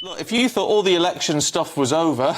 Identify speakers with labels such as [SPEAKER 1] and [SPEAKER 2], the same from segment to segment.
[SPEAKER 1] Look, if you thought all the election stuff was over,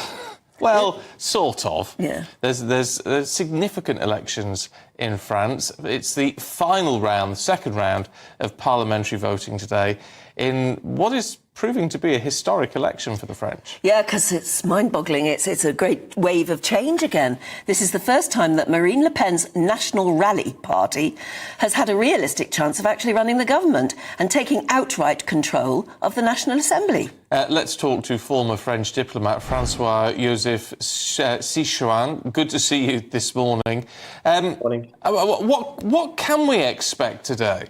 [SPEAKER 1] well, sort of.
[SPEAKER 2] Yeah.
[SPEAKER 1] There's significant elections in France. It's the final round, the second round of parliamentary voting today in what is proving to be a historic election for the French.
[SPEAKER 2] Yeah, because it's mind-boggling. It's a great wave of change again. This is the first time that Marine Le Pen's National Rally party has had a realistic chance of actually running the government and taking outright control of the National Assembly.
[SPEAKER 1] Let's talk to former French diplomat Francois-Joseph Schichan. Good to see you this morning.
[SPEAKER 3] Morning.
[SPEAKER 1] What can we expect today?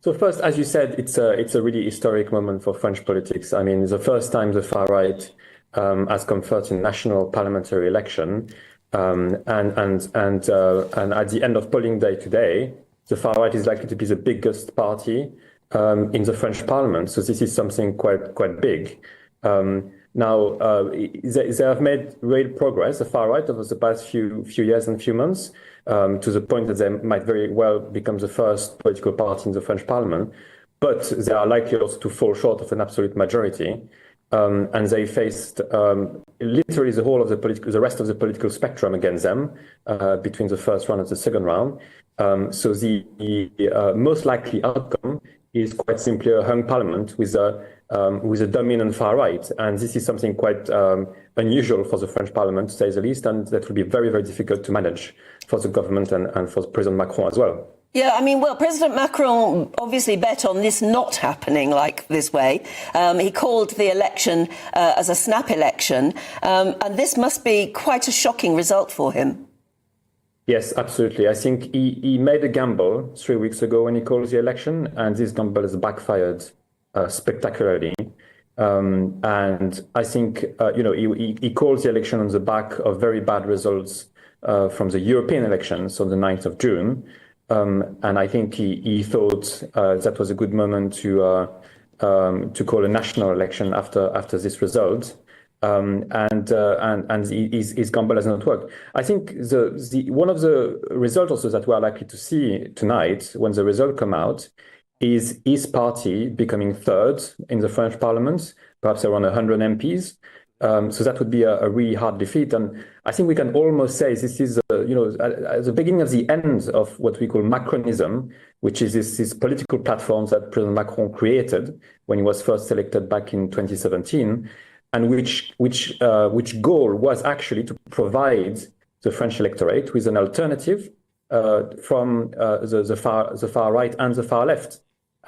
[SPEAKER 3] So first, as you said, it's a really historic moment for French politics. I mean, it's the first time the far right has come first in national parliamentary election, and at the end of polling day today, the far right is likely to be the biggest party in the French Parliament. So this is something quite big. Now, they have made real progress, the far right, over the past few years and few months, to the point that they might very well become the first political party in the French Parliament. But they are likely also to fall short of an absolute majority. And they faced literally the whole of the rest of the political spectrum against them between the first round and the second round. So the most likely outcome is quite simply a hung parliament with a dominant far right. And this is something quite unusual for the French parliament, to say the least, and that will be very, very difficult to manage for the government and for President Macron as well.
[SPEAKER 2] Yeah, I mean, well, President Macron obviously bet on this not happening like this way. He called the election as a snap election, and this must be quite a shocking result for him.
[SPEAKER 3] Yes, absolutely. I think he made a gamble 3 weeks ago when he called the election, and this gamble has backfired spectacularly. And I think, he called the election on the back of very bad results from the European elections on the 9th of June. And I think he thought that was a good moment to call a national election after this result. And his gamble has not worked. I think one of the results also that we are likely to see tonight, when the result come out, is his party becoming third in the French Parliament, perhaps around 100 MPs. So that would be a really hard defeat. And I think we can almost say this is, at the beginning of the end of what we call Macronism, which is this political platform that President Macron created when he was first elected back in 2017, and which goal was actually to provide the French electorate with an alternative from the far right and the far left.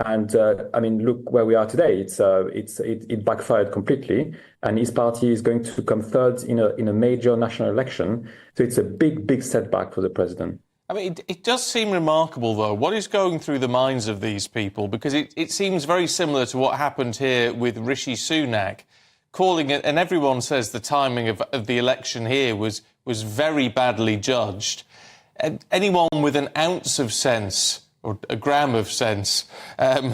[SPEAKER 3] And I mean, look where we are today. It backfired completely, and his party is going to come third in a major national election. So it's a big setback for the president.
[SPEAKER 1] I mean, it does seem remarkable, though, what is going through the minds of these people, because it seems very similar to what happened here with Rishi Sunak, calling it, and everyone says the timing of the election here was very badly judged. And anyone with an ounce of sense, or a gram of sense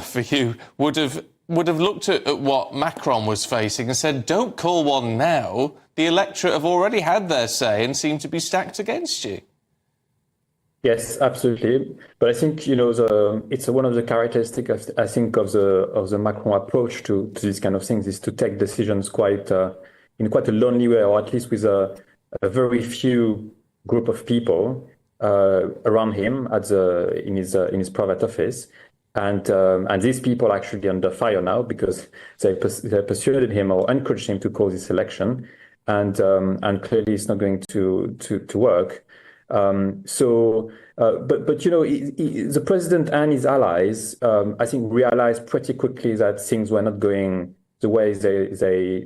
[SPEAKER 1] for you, would have looked at what Macron was facing and said, don't call one now. The electorate have already had their say and seem to be stacked against you.
[SPEAKER 3] Yes, absolutely. But I think, it's one of the characteristics, I think, of the Macron approach to these kind of things, is to take decisions in quite a lonely way, or at least with a very few group of people around him in his private office. And these people are actually under fire now because they persuaded him or encouraged him to call this election. And clearly it's not going to work. But the president and his allies, I think, realized pretty quickly that things were not going the way they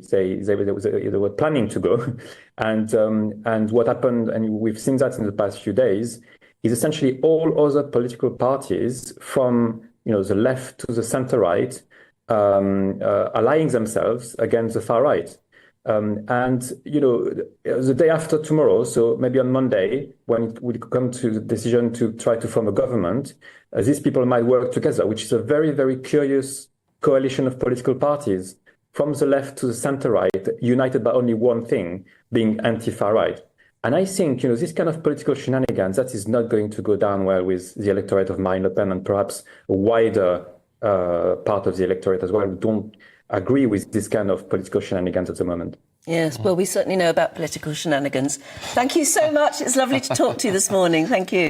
[SPEAKER 3] were planning to go, and what happened, and we've seen that in the past few days, is essentially all other political parties from the left to the center right allying themselves against the far right. The day after tomorrow, so maybe on Monday, when it will come to the decision to try to form a government, these people might work together, which is a very, very curious coalition of political parties from the left to the center right, united by only one thing, being anti-far right. And I think, this kind of political shenanigans, that is not going to go down well with the electorate of Marine Le Pen and perhaps a wider part of the electorate as well, who don't agree with this kind of political shenanigans at the moment.
[SPEAKER 2] Yes, well, we certainly know about political shenanigans. Thank you so much. It's lovely to talk to you this morning. Thank you.